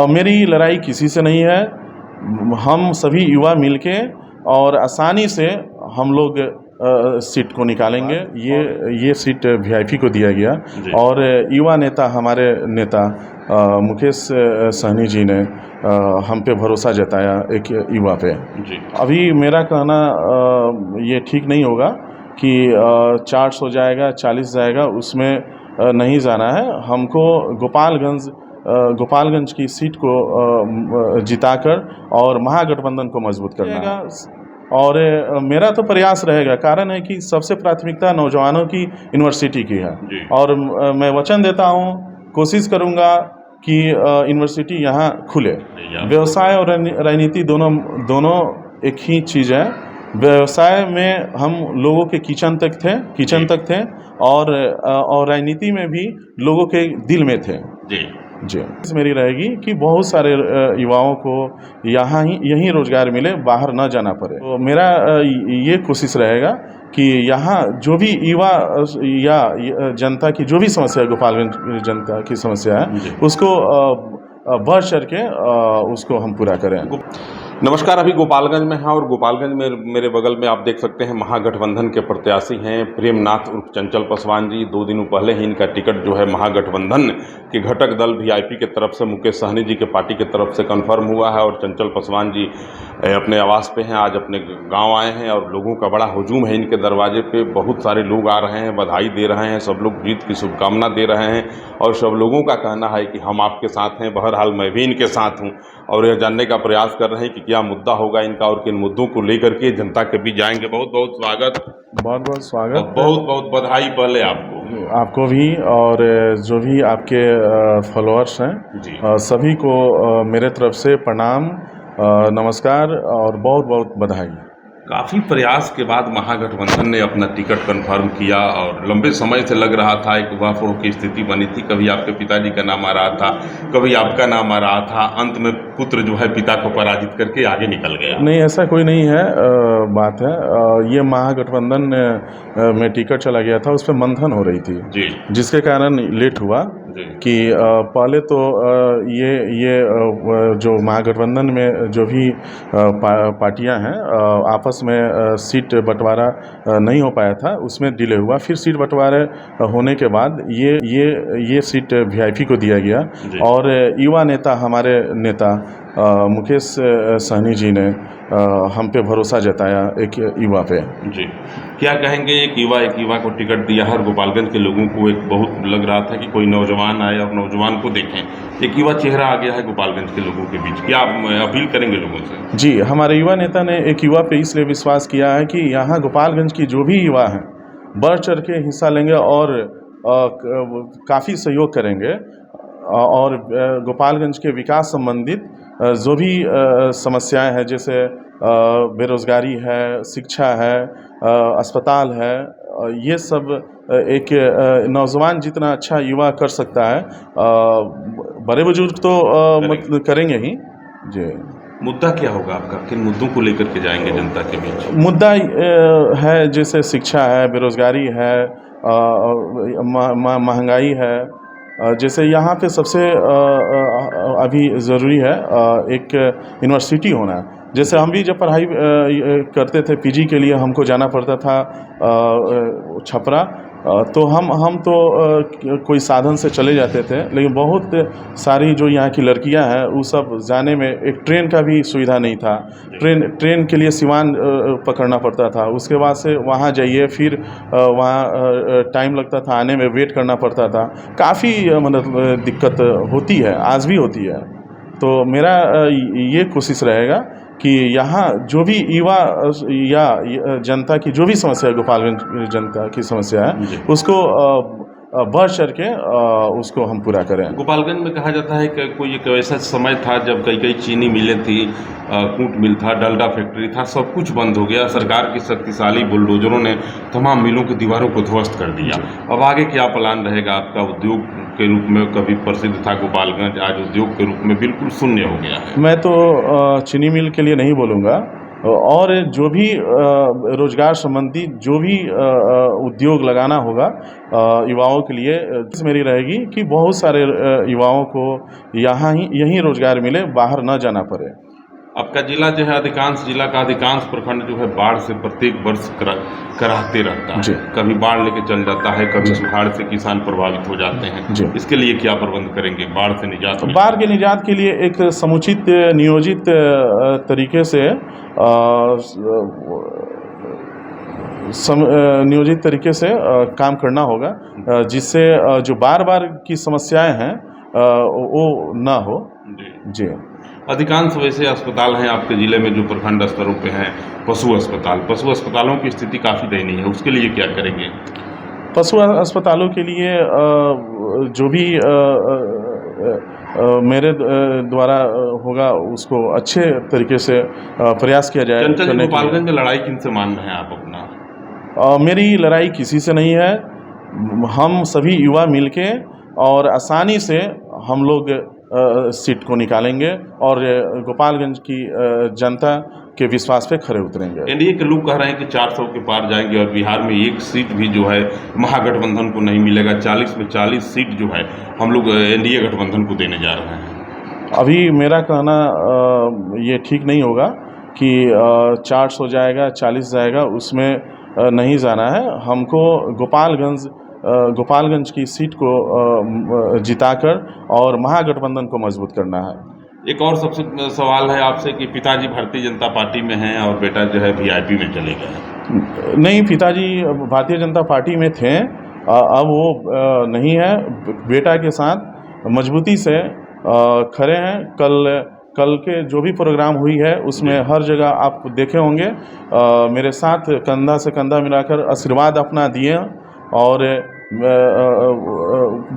मेरी लड़ाई किसी से नहीं है। हम सभी युवा मिलके और आसानी से हम लोग सीट को निकालेंगे। ये सीट वीआईपी को दिया गया और युवा नेता हमारे नेता मुकेश सहनी जी ने हम पे भरोसा जताया एक युवा पे। अभी मेरा कहना ये ठीक नहीं होगा कि 400 जाएगा 40 जाएगा, उसमें नहीं जाना है। हमको गोपालगंज की सीट को जिताकर और महागठबंधन को मजबूत करना है। और मेरा तो प्रयास रहेगा, कारण है कि सबसे प्राथमिकता नौजवानों की यूनिवर्सिटी की है और मैं वचन देता हूँ, कोशिश करूँगा कि यूनिवर्सिटी यहाँ खुले। व्यवसाय और राजनीति दोनों एक ही चीज़ है। व्यवसाय में हम लोगों के किचन तक थे और राजनीति में भी लोगों के दिल में थे। जी मेरी रहेगी कि बहुत सारे युवाओं को यहीं रोजगार मिले, बाहर न जाना पड़े। तो मेरा ये कोशिश रहेगा कि यहाँ जो भी युवा या जनता की जो भी समस्या है, गोपालगंज जनता की समस्या है, उसको बढ़ चढ़ के उसको हम पूरा करें। नमस्कार, अभी गोपालगंज में हैं और गोपालगंज में मेरे बगल में आप देख सकते हैं महागठबंधन के प्रत्याशी हैं प्रेमनाथ उर्फ चंचल पासवान जी। 2 दिनों पहले ही इनका टिकट जो है महागठबंधन के घटक दल वीआईपी के तरफ से मुकेश सहनी जी के पार्टी के तरफ से कंफर्म हुआ है और चंचल पासवान जी अपने आवास पे हैं, आज अपने गाँव आए हैं और लोगों का बड़ा हुजूम है इनके दरवाजे पे। बहुत सारे लोग आ रहे हैं, बधाई दे रहे हैं, सब लोग जीत की शुभकामना दे रहे हैं और सब लोगों का कहना है कि हम आपके साथ हैं। बहरहाल मैं भी इनके साथ हूँ और यह जानने का प्रयास कर रहे हैं कि क्या मुद्दा होगा इनका और किन मुद्दों को लेकर के जनता के बीच जाएंगे। बहुत बहुत स्वागत। बहुत स्वागत, बहुत बहुत बधाई पहले आपको भी और जो भी आपके फॉलोअर्स हैं सभी को मेरे तरफ से प्रणाम, नमस्कार और बहुत बहुत बधाई। काफ़ी प्रयास के बाद महागठबंधन ने अपना टिकट कंफर्म किया और लंबे समय से लग रहा था, एक उहापोह की स्थिति बनी थी। कभी आपके पिताजी का नाम आ रहा था, कभी आपका नाम आ रहा था, अंत में पुत्र जो है पिता को पराजित करके आगे निकल गया। नहीं, ऐसा कोई नहीं है, बात है ये महागठबंधन में टिकट चला गया था, उस पर मंथन हो रही थी जी, जिसके कारण लेट हुआ कि पहले तो ये जो महागठबंधन में जो भी पार्टियां हैं आपस में सीट बंटवारा नहीं हो पाया था, उसमें डिले हुआ। फिर सीट बंटवारे होने के बाद ये सीट वीआईपी को दिया गया और युवा नेता हमारे नेता मुकेश सहनी जी ने हम पे भरोसा जताया एक युवा पे। जी, क्या कहेंगे, एक युवा को टिकट दिया है और गोपालगंज के लोगों को एक बहुत लग रहा था कि कोई नौजवान आए और नौजवान को देखें, एक युवा चेहरा आ गया है गोपालगंज के लोगों के बीच, क्या आप अपील करेंगे लोगों से? जी, हमारे युवा नेता ने एक युवा पे इसलिए विश्वास किया है कि यहाँ गोपालगंज की जो भी युवा हैं बढ़ चढ़ के हिस्सा लेंगे और काफ़ी सहयोग करेंगे और गोपालगंज के विकास संबंधित जो भी समस्याएं हैं, जैसे बेरोज़गारी है, शिक्षा है, अस्पताल है, ये सब एक नौजवान जितना अच्छा युवा कर सकता है, बड़े बुजुर्ग तो करेंगे ही। जी, मुद्दा क्या होगा आपका, किन मुद्दों को लेकर के जाएंगे जनता के बीच? मुद्दा है जैसे शिक्षा है, बेरोज़गारी है, महंगाई है। जैसे यहाँ पे सबसे अभी ज़रूरी है एक यूनिवर्सिटी होना। जैसे हम भी जब पढ़ाई करते थे पीजी के लिए, हमको जाना पड़ता था छपरा, तो हम तो कोई साधन से चले जाते थे, लेकिन बहुत सारी जो यहाँ की लड़कियां हैं वो सब जाने में एक ट्रेन का भी सुविधा नहीं था। ट्रेन के लिए सिवान पकड़ना पड़ता था, उसके बाद से वहाँ जाइए, फिर वहाँ टाइम लगता था, आने में वेट करना पड़ता था, काफ़ी मतलब दिक्कत होती है, आज भी होती है। तो मेरा ये कोशिश रहेगा कि यहाँ जो भी युवा या जनता की जो भी समस्या है, गोपालगंज जनता की समस्या है, उसको बढ़ चढ़ के उसको हम पूरा करें। गोपालगंज में कहा जाता है कि कोई एक ऐसा समय था जब कई चीनी मिलें थी, कूट मिल था, डलडा फैक्ट्री था, सब कुछ बंद हो गया। सरकार की शक्तिशाली बुलडोजरों ने तमाम मिलों की दीवारों को ध्वस्त कर दिया। अब आगे क्या प्लान रहेगा आपका? उद्योग के रूप में कभी प्रसिद्ध था गोपालगंज, आज उद्योग के रूप में बिल्कुल शून्य हो गया है। मैं तो चीनी मिल के लिए नहीं बोलूँगा, और जो भी रोजगार संबंधी जो भी उद्योग लगाना होगा युवाओं के लिए, मेरी रहेगी कि बहुत सारे युवाओं को यहीं रोजगार मिले, बाहर न जाना पड़े। आपका जिला जो है, अधिकांश जिला का अधिकांश प्रखंड जो है बाढ़ से प्रत्येक वर्ष कराहते रहता है। कभी बाढ़ लेके चल जाता है, कभी सुखाड़ से किसान प्रभावित हो जाते हैं। इसके लिए क्या प्रबंध करेंगे बाढ़ से निजात? बाढ़ के निजात के लिए एक समुचित नियोजित तरीके से नियोजित तरीके से काम करना होगा, जिससे जो बार बार की समस्याएं हैं वो ना हो। जी। अधिकांश वैसे अस्पताल हैं आपके ज़िले में जो प्रखंड स्तरों पे हैं, पशु अस्पतालों की स्थिति काफ़ी दयनीय है, उसके लिए क्या करेंगे? पशु अस्पतालों के लिए जो भी मेरे द्वारा होगा उसको अच्छे तरीके से प्रयास किया जाए। चंचल गोपालगंज में लड़ाई किनसे मान रहे हैं आप अपना? मेरी लड़ाई किसी से नहीं है। हम सभी युवा मिलके और आसानी से हम लोग सीट को निकालेंगे और गोपालगंज की जनता के विश्वास पे खरे उतरेंगे। एनडीए के लोग कह रहे हैं कि 400 के पार जाएंगे और बिहार में एक सीट भी जो है महागठबंधन को नहीं मिलेगा। 40 में 40 सीट जो है हम लोग एनडीए गठबंधन को देने जा रहे हैं। अभी मेरा कहना ये ठीक नहीं होगा कि 400 जाएगा 40 जाएगा, उसमें नहीं जाना है। हमको गोपालगंज की सीट को जिताकर और महागठबंधन को मजबूत करना है। एक और सबसे सवाल है आपसे कि पिताजी भारतीय जनता पार्टी में हैं और बेटा जो है वीआईपी में चले गए। नहीं, पिताजी भारतीय जनता पार्टी में थे, अब वो नहीं है। बेटा के साथ मजबूती से खड़े हैं। कल के जो भी प्रोग्राम हुई है उसमें हर जगह आप देखे होंगे मेरे साथ कंधा से कंधा मिलाकर आशीर्वाद अपना दिए और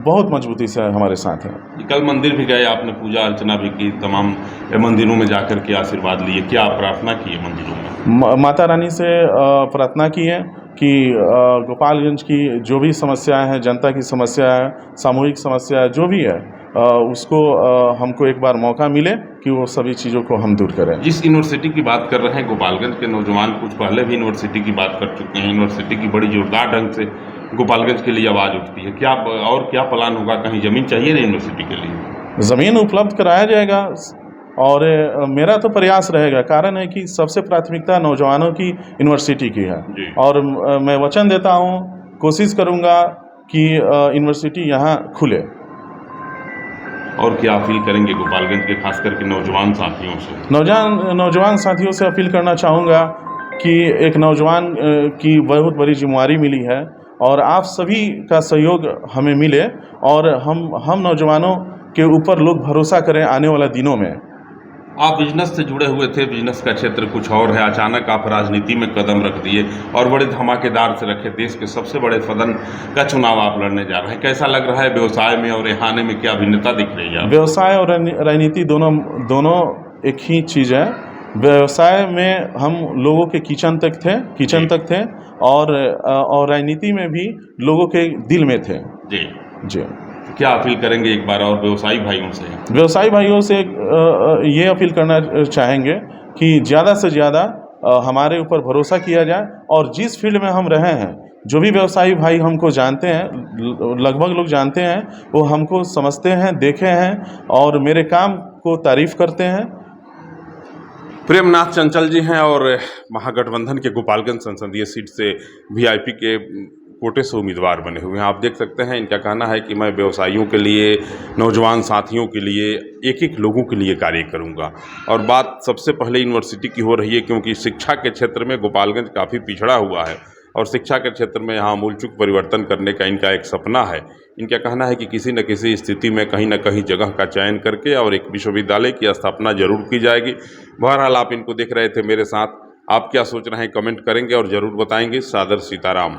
बहुत मजबूती से हमारे साथ हैं। कल मंदिर भी गए आपने, पूजा अर्चना भी की, तमाम मंदिरों में जाकर के आशीर्वाद लिए, क्या प्रार्थना की है मंदिरों में? माता रानी से प्रार्थना की है कि गोपालगंज की जो भी समस्याएं हैं, जनता की समस्या है, सामूहिक समस्या जो भी है, उसको हमको एक बार मौका मिले कि वो सभी चीज़ों को हम दूर करें। जिस यूनिवर्सिटी की बात कर रहे हैं, गोपालगंज के नौजवान कुछ पहले भी यूनिवर्सिटी की बात कर चुके हैं। यूनिवर्सिटी की बड़ी जोरदार ढंग से गोपालगंज के लिए आवाज़ उठती है। क्या प्लान होगा? कहीं ज़मीन चाहिए ना यूनिवर्सिटी के लिए? ज़मीन उपलब्ध कराया जाएगा और मेरा तो प्रयास रहेगा। कारण है कि सबसे प्राथमिकता नौजवानों की यूनिवर्सिटी की है और मैं वचन देता हूँ, कोशिश करूँगा कि यूनिवर्सिटी यहाँ खुले। और क्या अपील करेंगे गोपालगंज के खास करके नौजवान साथियों से? नौजवान साथियों से अपील करना चाहूँगा कि एक नौजवान की बहुत बड़ी जिम्मेदारी मिली है और आप सभी का सहयोग हमें मिले और हम नौजवानों के ऊपर लोग भरोसा करें आने वाले दिनों में। आप बिजनेस से जुड़े हुए थे, बिजनेस का क्षेत्र कुछ और है, अचानक आप राजनीति में कदम रख दिए और बड़े धमाकेदार से रखे। देश के सबसे बड़े सदन का चुनाव आप लड़ने जा रहे हैं, कैसा लग रहा है? व्यवसाय में और यहाँ आने में क्या भिन्नता दिख रही है? व्यवसाय और राजनीति दोनों एक ही चीज़ है। व्यवसाय में हम लोगों के किचन तक थे और राजनीति में भी लोगों के दिल में थे। जी। क्या अपील करेंगे एक बार और व्यवसायी भाइयों से? व्यवसायी भाइयों से ये अपील करना चाहेंगे कि ज़्यादा से ज़्यादा हमारे ऊपर भरोसा किया जाए और जिस फील्ड में हम रहे हैं, जो भी व्यवसायी भाई हमको जानते हैं, लगभग लोग जानते हैं, वो हमको समझते हैं, देखे हैं और मेरे काम को तारीफ़ करते हैं। प्रेमनाथ चंचल जी हैं और महागठबंधन के गोपालगंज संसदीय सीट से वीआईपी के कोटे से उम्मीदवार बने हुए हैं। आप देख सकते हैं, इनका कहना है कि मैं व्यवसायियों के लिए, नौजवान साथियों के लिए, एक लोगों के लिए कार्य करूंगा। और बात सबसे पहले यूनिवर्सिटी की हो रही है, क्योंकि शिक्षा के क्षेत्र में गोपालगंज काफ़ी पिछड़ा हुआ है और शिक्षा के क्षेत्र में यहाँ आमूलचूल परिवर्तन करने का इनका एक सपना है। इनका कहना है कि किसी न किसी स्थिति में कहीं न कहीं जगह का चयन करके और एक विश्वविद्यालय की स्थापना जरूर की जाएगी। बहरहाल आप इनको देख रहे थे मेरे साथ, आप क्या सोच रहे हैं कमेंट करेंगे और ज़रूर बताएंगे। सादर सीताराम।